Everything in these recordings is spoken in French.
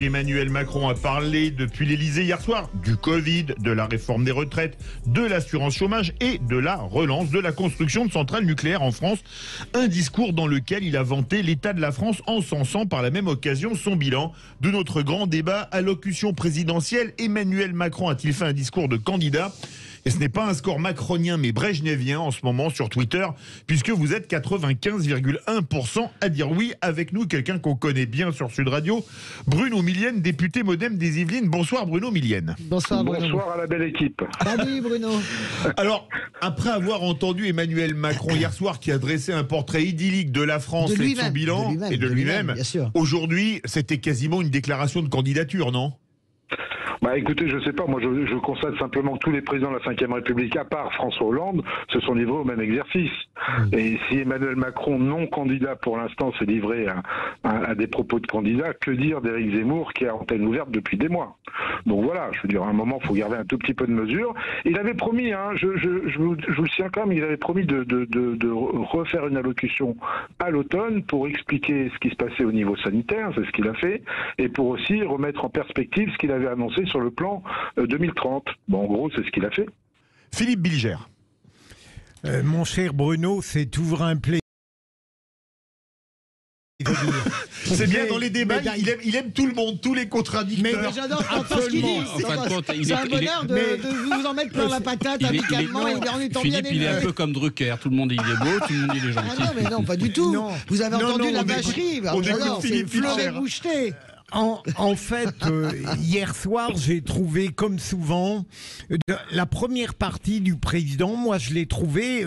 Emmanuel Macron a parlé depuis l'Elysée hier soir du Covid, de la réforme des retraites, de l'assurance chômage et de la relance de la construction de centrales nucléaires en France. Un discours dans lequel il a vanté l'état de la France, encensant par la même occasion son bilan. De notre grand débat, allocution présidentielle, Emmanuel Macron a-t-il fait un discours de candidat ? Et ce n'est pas un score macronien mais brejnevien en ce moment sur Twitter, puisque vous êtes 95,1% à dire oui. Avec nous, quelqu'un qu'on connaît bien sur Sud Radio, Bruno Millienne, député Modem des Yvelines. Bonsoir Bruno Millienne. Bonsoir Bruno. Bonsoir à la belle équipe. Salut Bruno. Alors, après avoir entendu Emmanuel Macron hier soir qui a dressé un portrait idyllique de la France et de son bilan et de lui-même, aujourd'hui, c'était quasiment une déclaration de candidature, non ? Bah écoutez, je sais pas, moi je constate simplement que tous les présidents de la Ve République, à part François Hollande, se sont livrés au même exercice. Et si Emmanuel Macron, non candidat pour l'instant, s'est livré à des propos de candidat, que dire d'Éric Zemmour qui a antenne ouverte depuis des mois? Donc voilà, je veux dire, à un moment, il faut garder un tout petit peu de mesure. Il avait promis, hein, je vous le tiens quand même, il avait promis de refaire une allocution à l'automne pour expliquer ce qui se passait au niveau sanitaire, c'est ce qu'il a fait, et pour aussi remettre en perspective ce qu'il avait annoncé sur le plan 2030. Bon, en gros, c'est ce qu'il a fait. Philippe Bilger. Mon cher Bruno, c'est toujours un plaisir. C'est bien dans les débats, il aime tout le monde, tous les contradicteurs. Mais j'adore ce qu'il dit. C'est un bonheur de vous en mettre plein la patate amicalement. Philippe, il est un peu comme Drucker. Tout le monde dit il est beau, tout le monde dit il est gentil. Ah non, mais non, pas du tout. Non. Vous avez entendu la vacherie. J'adore, c'est fleuret boucheté. En fait, hier soir, j'ai trouvé, comme souvent, la première partie du président, moi je l'ai trouvé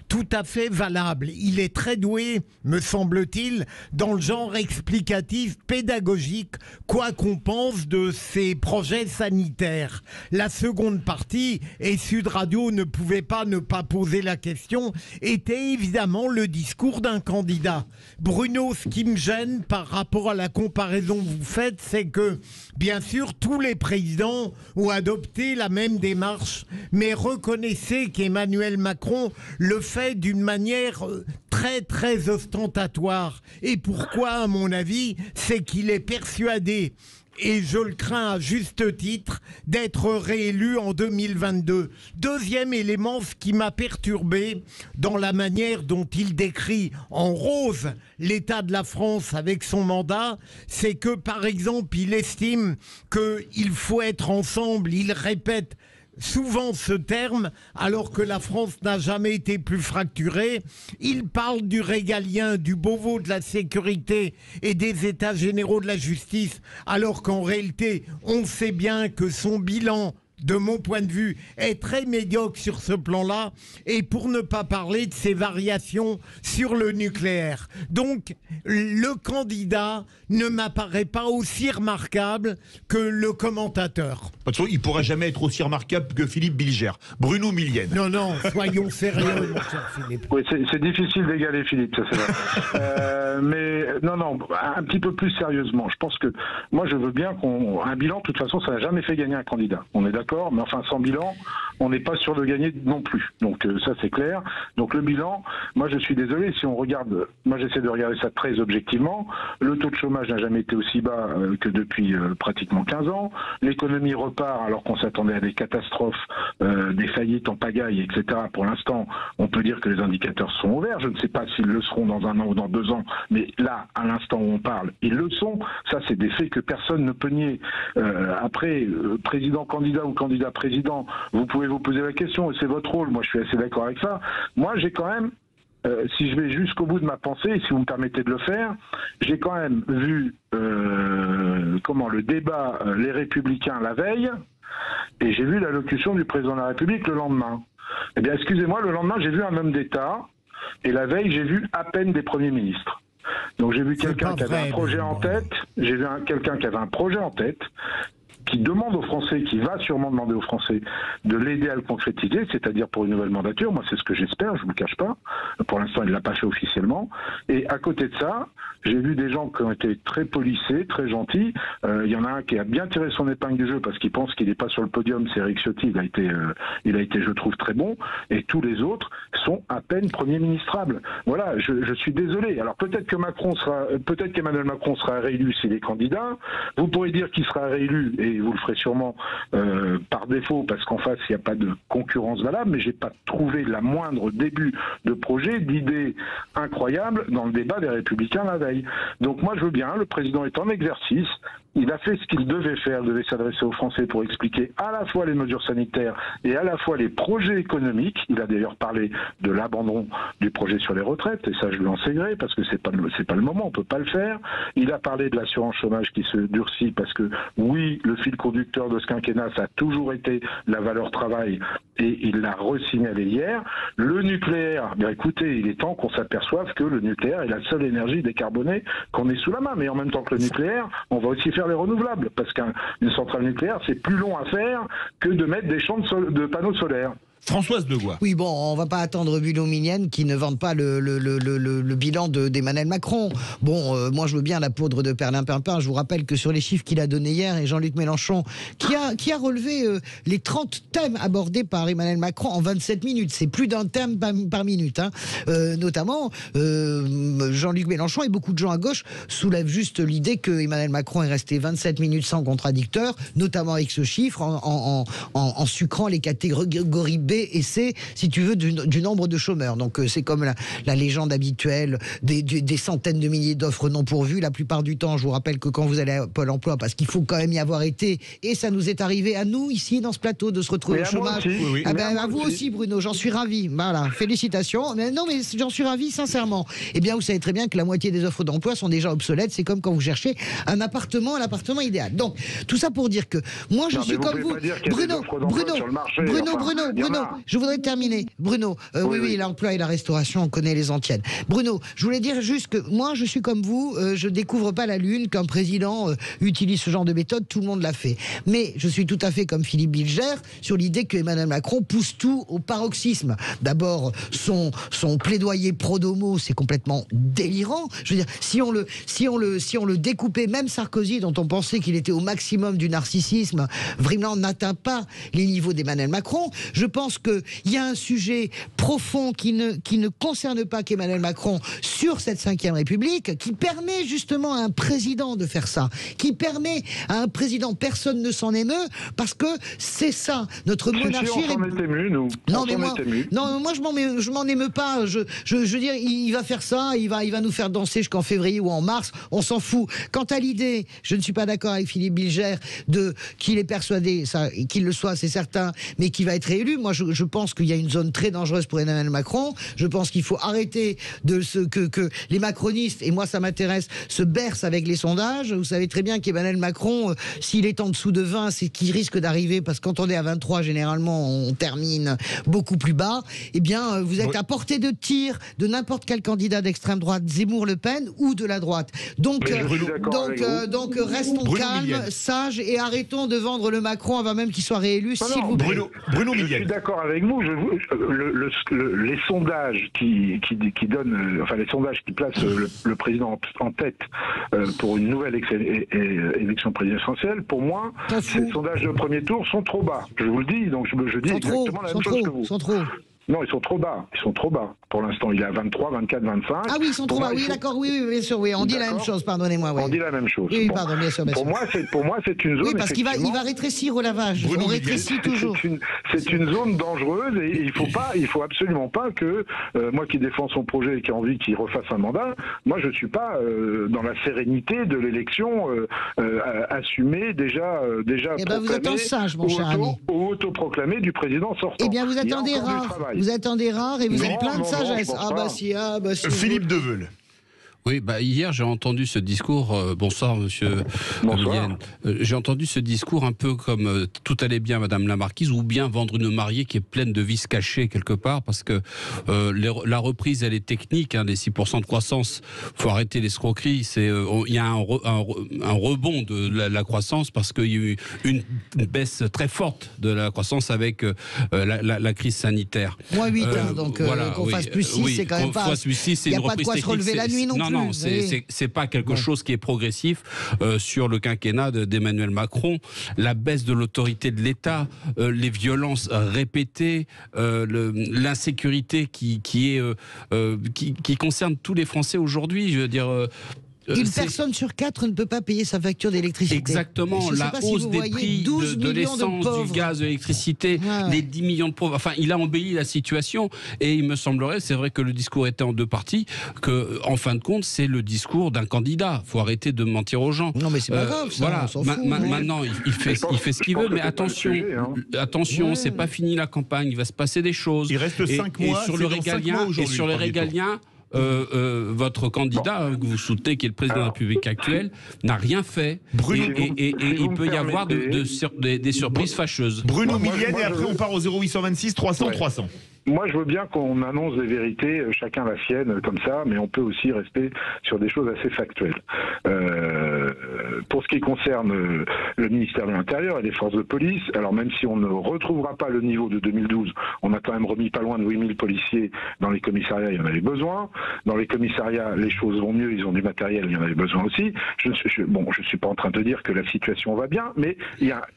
tout à fait valable. Il est très doué, me semble-t-il, dans le genre explicatif, pédagogique, quoi qu'on pense de ses projets sanitaires. La seconde partie, et Sud Radio ne pouvait pas ne pas poser la question, était évidemment le discours d'un candidat. Bruno, ce qui me gêne par rapport à la comparaison vous faites, c'est que, bien sûr, tous les présidents ont adopté la même démarche, mais reconnaissez qu'Emmanuel Macron le fait d'une manière très, très ostentatoire. Et pourquoi, à mon avis, c'est qu'il est persuadé, et je le crains à juste titre, d'être réélu en 2022. Deuxième élément, ce qui m'a perturbé dans la manière dont il décrit en rose l'état de la France avec son mandat, c'est que, par exemple, il estime qu'il faut être ensemble, il répète souvent ce terme, alors que la France n'a jamais été plus fracturée. Il parle du régalien, du Beauvau de la sécurité et des états généraux de la justice, alors qu'en réalité, on sait bien que son bilan, de mon point de vue, est très médiocre sur ce plan-là, et pour ne pas parler de ses variations sur le nucléaire. Donc, le candidat ne m'apparaît pas aussi remarquable que le commentateur. De toute façon, il ne pourra jamais être aussi remarquable que Philippe Bilger. Bruno Millienne. Non, soyons sérieux, mon cher Philippe. Oui, c'est difficile d'égaler Philippe, ça c'est vrai. Mais non, un petit peu plus sérieusement. Je pense que moi, je veux bien un bilan, de toute façon, ça n'a jamais fait gagner un candidat. On est d'accord, mais enfin, sans bilan, on n'est pas sûr de gagner non plus. Donc ça, c'est clair. Donc le bilan, moi, je suis désolé, si on regarde, moi, j'essaie de regarder ça très objectivement. Le taux de chômage n'a jamais été aussi bas que depuis pratiquement 15 ans. L'économie repart alors qu'on s'attendait à des catastrophes, des faillites en pagaille, etc. Pour l'instant, on peut dire que les indicateurs sont ouverts. Je ne sais pas s'ils le seront dans 1 an ou dans 2 ans, mais là, à l'instant où on parle, ils le sont. Ça, c'est des faits que personne ne peut nier. Après, président-candidat ou candidat-président, vous pouvez vous poser la question, et c'est votre rôle. Moi, je suis assez d'accord avec ça. Moi, j'ai quand même, si je vais jusqu'au bout de ma pensée, et si vous me permettez de le faire, j'ai quand même vu le débat Les Républicains la veille, et j'ai vu l'allocution du président de la République le lendemain. Eh bien, excusez-moi, le lendemain, j'ai vu un homme d'État, et la veille, j'ai vu à peine des premiers ministres. Donc j'ai vu quelqu'un qui avait un projet en tête, qui demande aux Français, qui va sûrement demander aux Français de l'aider à le concrétiser, c'est-à-dire pour une nouvelle mandature. Moi, c'est ce que j'espère, je ne vous le cache pas. Pour l'instant, il ne l'a pas fait officiellement. Et à côté de ça, j'ai vu des gens qui ont été très polissés, très gentils. Il y en a un qui a bien tiré son épingle du jeu parce qu'il pense qu'il n'est pas sur le podium, c'est Éric Ciotti. Il a été, je trouve, très bon. Et tous les autres sont à peine Premier ministrables. Voilà, je suis désolé. Alors peut-être qu'Emmanuel Macron sera réélu s'il est candidat. Vous pourrez dire qu'il sera réélu, et vous le ferez sûrement par défaut, parce qu'en face, il n'y a pas de concurrence valable, mais j'ai pas trouvé la moindre début de projet, d'idée incroyable dans le débat des Républicains la veille. Donc moi, je veux bien, le président est en exercice, il a fait ce qu'il devait faire, il devait s'adresser aux Français pour expliquer à la fois les mesures sanitaires et à la fois les projets économiques. Il a d'ailleurs parlé de l'abandon du projet sur les retraites, et ça je lui en sais gré, parce que c'est pas le moment, on peut pas le faire. Il a parlé de l'assurance chômage qui se durcit, parce que oui, le fil conducteur de ce quinquennat, ça a toujours été la valeur travail, et il l'a re-signalé hier. Le nucléaire, bien écoutez, il est temps qu'on s'aperçoive que le nucléaire est la seule énergie décarbonée qu'on ait sous la main, mais en même temps que le nucléaire, on va aussi faire les renouvelables, parce qu'une centrale nucléaire, c'est plus long à faire que de mettre des champs de panneaux solaires. Françoise Degois. Oui, bon, on va pas attendre Bruno Millienne qui ne vante pas le bilan d'Emmanuel Macron. Bon, moi je veux bien la poudre de Perlimpinpin. Je vous rappelle que sur les chiffres qu'il a donnés hier, et Jean-Luc Mélenchon, qui a relevé les 30 thèmes abordés par Emmanuel Macron en 27 minutes. C'est plus d'un thème par minute. Hein. Notamment, Jean-Luc Mélenchon et beaucoup de gens à gauche soulèvent juste l'idée que Emmanuel Macron est resté 27 minutes sans contradicteur, notamment avec ce chiffre, en sucrant les catégories B et C, si tu veux, du nombre de chômeurs. Donc c'est comme la légende habituelle des centaines de milliers d'offres non pourvues. La plupart du temps, je vous rappelle que quand vous allez à Pôle emploi, parce qu'il faut quand même y avoir été, et ça nous est arrivé à nous, ici, dans ce plateau, de se retrouver au chômage. À vous aussi, Bruno, j'en suis ravi. Voilà, félicitations. Mais non, mais j'en suis ravi, sincèrement. Eh bien, vous savez très bien que la moitié des offres d'emploi sont déjà obsolètes. C'est comme quand vous cherchez l'appartement idéal. Donc, tout ça pour dire que moi, je suis comme vous. Bruno, je voudrais terminer. Bruno, oui, l'emploi et la restauration, on connaît les antiennes. Bruno, je voulais dire juste que moi, je suis comme vous, je découvre pas la Lune, qu'un président utilise ce genre de méthode, tout le monde l'a fait. Mais je suis tout à fait comme Philippe Bilger sur l'idée que Emmanuel Macron pousse tout au paroxysme. D'abord, son plaidoyer pro-domo, c'est complètement délirant. Je veux dire, si on le découpait, même Sarkozy, dont on pensait qu'il était au maximum du narcissisme, vraiment n'atteint pas les niveaux d'Emmanuel Macron. Je pense qu'il y a un sujet profond qui ne concerne pas qu'Emmanuel Macron sur cette 5e République, qui permet justement à un président de faire ça, qui permet à un président, personne ne s'en émeut, parce que c'est ça, notre monarchie... Si on s'en est ému, nous. Non, mais moi je m'en émeus pas. Je veux dire, il va faire ça, il va nous faire danser jusqu'en février ou en mars, on s'en fout. Quant à l'idée, je ne suis pas d'accord avec Philippe Bilger qu'il est persuadé, ça, qu'il le soit, c'est certain, mais qu'il va être réélu. Moi, je pense qu'il y a une zone très dangereuse pour Emmanuel Macron. Je pense qu'il faut arrêter que les macronistes, et moi ça m'intéresse, se bercent avec les sondages. Vous savez très bien qu'Emmanuel Macron, s'il est en dessous de 20, c'est qu'il risque d'arriver, parce que quand on est à 23, généralement, on termine beaucoup plus bas. Eh bien, vous êtes à portée de tir de n'importe quel candidat d'extrême droite, Zemmour, Le Pen ou de la droite. Donc restons calmes, sages, et arrêtons de vendre le Macron avant même qu'il soit réélu, s'il vous plaît. Bruno Millienne. Je suis d'accord avec vous. Les sondages qui donnent, enfin les sondages qui placent le président en tête pour une nouvelle élection présidentielle, pour moi, ces sondages de premier tour sont trop bas. Je vous le dis, donc je dis exactement la même chose que vous. Non, ils sont trop bas. Ils sont trop bas. Pour l'instant, il est à 23, 24, 25. Ah oui, ils sont trop bas. Oui, d'accord. Oui, bien sûr. Oui, on dit la même chose. Pardonnez-moi. Oui. On dit la même chose. Oui, pardon, bien sûr. Pour moi, c'est une zone. Oui, parce qu'il va rétrécir au lavage. On rétrécit toujours. C'est une zone dangereuse, et il faut absolument pas que moi qui défends son projet et qui a envie qu'il refasse un mandat, moi je suis pas dans la sérénité de l'élection assumée déjà. Eh ben, vous êtes un sage, mon cher ami. Autoproclamé du président sortant. Eh bien, vous attendez rare. Vous attendez rare et vous êtes plein de sagesse. Philippe Deveul. Oui, hier j'ai entendu ce discours. Bonsoir, monsieur Millienne. J'ai entendu ce discours un peu comme tout allait bien, madame la marquise, ou bien vendre une mariée qui est pleine de vices cachés quelque part, parce que la reprise, elle est technique, hein, les 6% de croissance. Faut arrêter l'escroquerie. Il y a un rebond de la croissance parce qu'il y a eu une baisse très forte de la croissance avec la crise sanitaire. Moins 8, donc voilà, qu'on fasse plus 6, c'est quand même pas. Il n'y a pas de quoi se relever la nuit non plus. Non, c'est pas quelque chose qui est progressif sur le quinquennat d'Emmanuel Macron. La baisse de l'autorité de l'État, les violences répétées, l'insécurité qui concerne tous les Français aujourd'hui. Je veux dire. Une personne sur 4 ne peut pas payer sa facture d'électricité. Exactement, la hausse des prix de l'essence, du gaz, de l'électricité, les 10 millions de pauvres. Enfin, il a embelli la situation et il me semblerait, c'est vrai que le discours était en 2 parties, que en fin de compte, c'est le discours d'un candidat. Il faut arrêter de mentir aux gens. Non, mais c'est pas grave, ça, voilà. on s'en fout. Maintenant, il fait ce qu'il veut, mais attention, c'est pas fini la campagne, il va se passer des choses. Il reste 5 mois. Et sur les régaliens, votre candidat que vous soutenez, qui est le président de la République actuelle, n'a rien fait. Et il peut y avoir des surprises fâcheuses. Bruno Millienne, et après on part au 0826 300 300. Moi, je veux bien qu'on annonce des vérités, chacun la sienne, comme ça, mais on peut aussi rester sur des choses assez factuelles. Pour ce qui concerne le ministère de l'Intérieur et les forces de police, alors même si on ne retrouvera pas le niveau de 2012, on a quand même remis pas loin de 8000 policiers dans les commissariats, il y en avait besoin. Dans les commissariats, les choses vont mieux, ils ont du matériel, il y en avait besoin aussi. Je suis pas en train de dire que la situation va bien, mais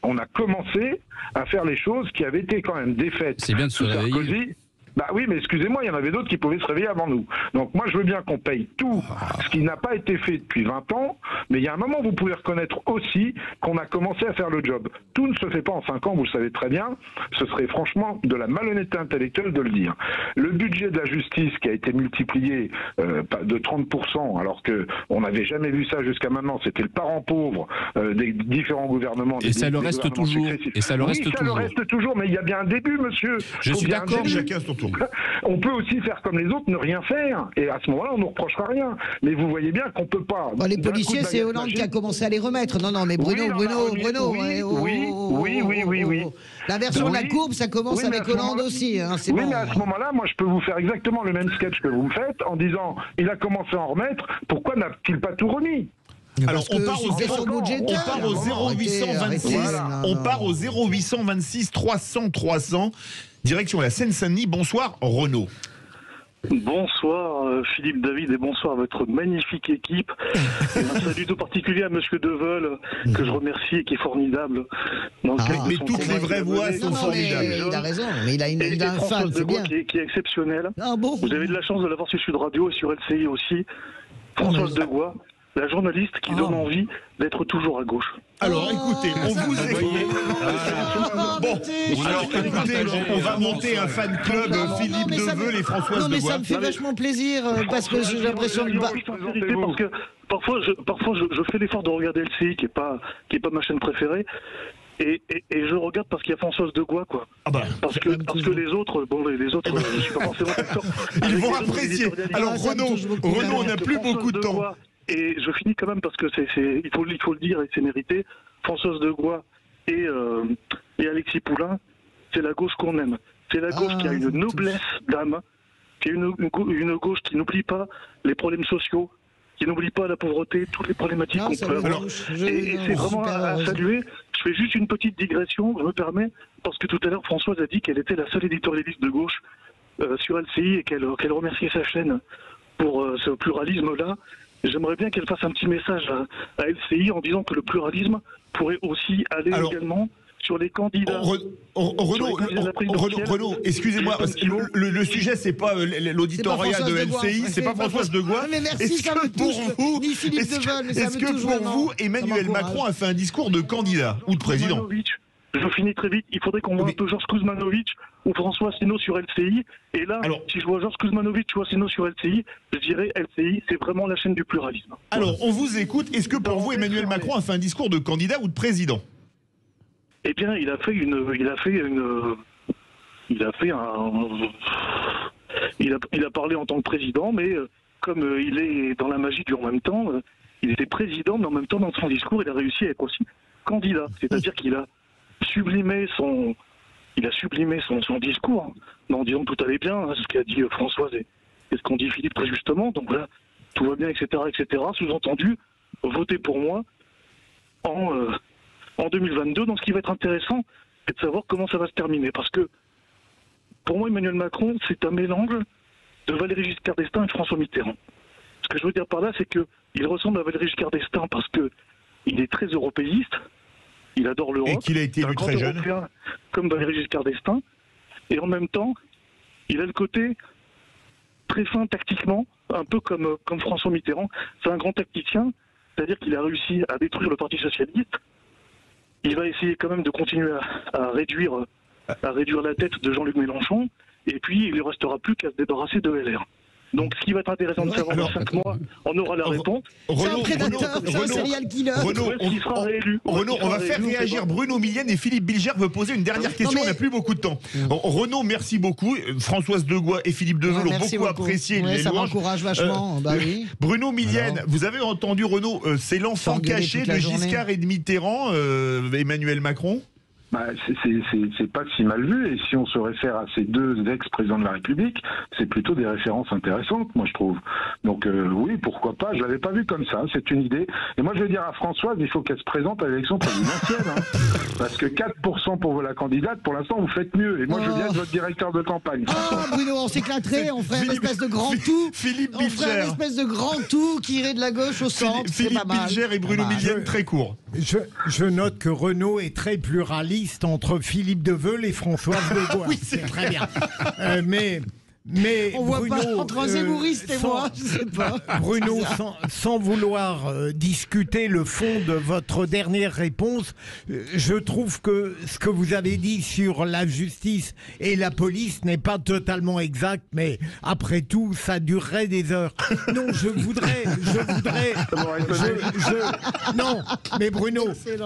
on a commencé à faire les choses qui avaient été quand même défaites. C'est bien de se réveiller. Bah oui, mais excusez-moi, il y en avait d'autres qui pouvaient se réveiller avant nous. Donc moi, je veux bien qu'on paye tout ce qui n'a pas été fait depuis 20 ans, mais il y a un moment où vous pouvez reconnaître aussi qu'on a commencé à faire le job. Tout ne se fait pas en 5 ans, vous le savez très bien. Ce serait franchement de la malhonnêteté intellectuelle de le dire. Le budget de la justice qui a été multiplié de 30%, alors qu'on n'avait jamais vu ça jusqu'à maintenant, c'était le parent pauvre des différents gouvernements. Et ça le reste toujours. Et ça le reste toujours, mais il y a bien un début, monsieur. Je suis d'accord, chacun son tour. On peut aussi faire comme les autres, ne rien faire. Et à ce moment-là, on ne nous reprochera rien. Mais vous voyez bien qu'on ne peut pas... les policiers, c'est Hollande qui a commencé à les remettre. Non, mais Bruno. Oui. La version de la courbe, ça commence avec Hollande aussi. Hein, mais à ce moment-là, moi, je peux vous faire exactement le même sketch que vous me faites en disant, il a commencé à en remettre, pourquoi n'a-t-il pas tout remis ? Alors on part au 0826 300 300. Direction la Seine-Saint-Denis. Bonsoir Renaud. Bonsoir Philippe David et bonsoir à votre magnifique équipe. Et un salut tout particulier à Monsieur Deveul que je remercie et qui est formidable. Mais toutes les vraies voix sont formidables. Il a raison, mais il a un fan, c'est bien. Qui est exceptionnel. Ah bon. Vous avez de la chance de l'avoir sur Sud Radio et sur LCI aussi. Françoise Degois, la journaliste qui donne envie d'être toujours à gauche. Alors écoutez, on vous écoute. Bon, alors écoutez, on va monter un fan club Philippe Deveul et Françoise Degois. Non mais ça me fait vachement plaisir parce que j'ai l'impression de... Parce que parfois je fais l'effort de regarder LCI qui est pas ma chaîne préférée. Et je regarde parce qu'il y a Françoise Degois, quoi. Parce que les autres, je suis pas forcément d'accord. Ils vont apprécier. Alors Renaud, on n'a plus beaucoup de temps. Et je finis quand même parce que il faut le dire et c'est mérité. Françoise Degois et Alexis Poulain, c'est la gauche qu'on aime. C'est la gauche qui a une noblesse d'âme, qui est une gauche qui n'oublie pas les problèmes sociaux, qui n'oublie pas la pauvreté, toutes les problématiques qu'on peut avoir. Et c'est vraiment à saluer. Je fais juste une petite digression, je me permets, parce que tout à l'heure Françoise a dit qu'elle était la seule éditorialiste de gauche sur LCI et qu'elle remerciait sa chaîne pour ce pluralisme-là. J'aimerais bien qu'elle fasse un petit message à LCI en disant que le pluralisme pourrait aussi aller également sur les candidats. Renaud, excusez-moi, parce que le sujet, c'est pas l'auditoriat de LCI, c'est pas Françoise Degois. Mais merci, ça me touche. Ni Philippe Deveul, mais ça me touche. Est-ce que pour vous, Emmanuel Macron a fait un discours de candidat ou de président? Je finis très vite. Il faudrait qu'on voit un peu Georges Kuzmanovic ou François Asselineau sur LCI. Et là, si je vois Georges Kuzmanovic ou Asselineau sur LCI, je dirais LCI, c'est vraiment la chaîne du pluralisme. Alors, on vous écoute. Est-ce que pour vous, Emmanuel Macron a fait un discours de candidat ou de président? Eh bien, il a parlé en tant que président, mais comme il est dans la magie du en même temps, il était président, mais en même temps, dans son discours, il a réussi à être aussi candidat. C'est-à-dire qu'il a sublimé son discours en disant que tout allait bien, ce qu'a dit Françoise et ce qu'ont dit Philippe très justement. Donc là, tout va bien, etc., etc. Sous-entendu, votez pour moi en 2022. Donc ce qui va être intéressant, c'est de savoir comment ça va se terminer. Parce que, pour moi, Emmanuel Macron, c'est un mélange de Valéry Giscard d'Estaing et de François Mitterrand. Ce que je veux dire par là, c'est qu'il ressemble à Valéry Giscard d'Estaing parce qu'il est très européiste, il adore l'Europe. Et qu'il a été élu très jeune. Comme Valéry Giscard d'Estaing. Et en même temps, il a le côté très fin tactiquement, un peu comme François Mitterrand. C'est un grand tacticien, c'est-à-dire qu'il a réussi à détruire le Parti socialiste. Il va essayer quand même de continuer à réduire la tête de Jean-Luc Mélenchon, et puis il ne lui restera plus qu'à se débarrasser de LR. Donc ce qui va être intéressant de savoir dans 5 mois, on aura la réponse. C'est un prédateur, c'est un serial killer. Renaud, Qui sera réélu. on va faire réagir Bruno Millienne et Philippe Bilger veut poser une dernière question, on n'a plus beaucoup de temps. Renaud, merci beaucoup. Françoise Degois et Philippe Deveul ont beaucoup apprécié les ça louanges. m'encourage vachement. Bah oui. Bruno Millienne, vous avez entendu Renaud, c'est l'enfant caché de Giscard et de Mitterrand, Emmanuel Macron? C'est pas si mal vu, et si on se réfère à ces deux ex-présidents de la République, c'est plutôt des références intéressantes, moi je trouve. Donc oui, pourquoi pas, je l'avais pas vu comme ça, c'est une idée. Et moi je vais dire à Françoise, il faut qu'elle se présente à l'élection présidentielle, parce que 4% pour vous la candidate, pour l'instant vous faites mieux, et moi je viens de votre directeur de campagne. Bruno, on s'éclaterait, on ferait une espèce de grand tout. Philippe On ferait une espèce de grand tout qui irait de la gauche au centre. Philippe Bilger et Bruno Millienne, très court. Je note que Renaud est très pluraliste entre Philippe Deveul et Françoise Degois. Oui, c'est très bien. Mais on voit Bruno, pas entre un zébouriste et moi, je sais pas. Bruno, sans vouloir discuter le fond de votre dernière réponse, je trouve que ce que vous avez dit sur la justice et la police n'est pas totalement exact, mais après tout, ça durerait des heures. Non, non, mais Bruno,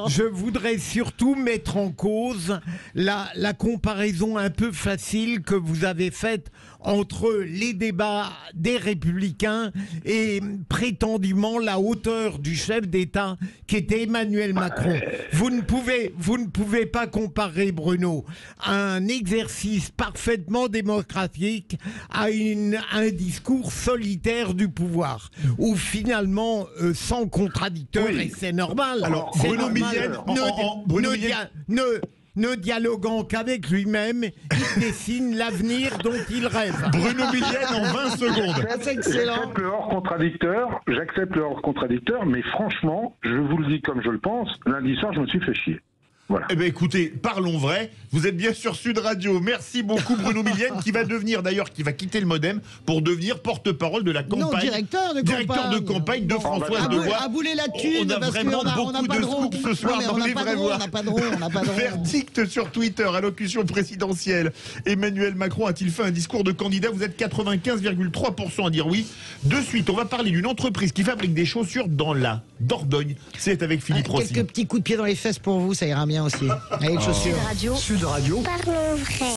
je voudrais surtout mettre en cause la comparaison un peu facile que vous avez faite entre les débats des Républicains et prétendument la hauteur du chef d'État qui était Emmanuel Macron. Vous ne pouvez pas comparer, Bruno, un exercice parfaitement démocratique à un discours solitaire du pouvoir, où finalement, sans contradicteur, et c'est normal. Alors, Bruno Millienne, ne dialoguant qu'avec lui-même, il dessine l'avenir dont il rêve. Bruno Millienne en 20 secondes. C'est excellent. J'accepte le hors contradicteur, mais franchement, je vous le dis comme je le pense, lundi soir, je me suis fait chier. Voilà. Eh bien écoutez, parlons vrai. Vous êtes bien sur Sud Radio. Merci beaucoup Bruno Millienne, qui va quitter le Modem pour devenir porte-parole de la campagne. Non, directeur de campagne de Françoise Degois. À bouler la thune, on a vraiment beaucoup de scoops ce soir dans les vraies voix. On n'a pas de rond. Verdict sur Twitter, allocution présidentielle. Emmanuel Macron a-t-il fait un discours de candidat? Vous êtes 95,3% à dire oui. De suite, on va parler d'une entreprise qui fabrique des chaussures dans la Dordogne. C'est avec Philippe Rossi. Quelques petits coups de pied dans les fesses pour vous, ça ira bien aussi. Allez, les chaussures. Sud Radio. Parlons vrai.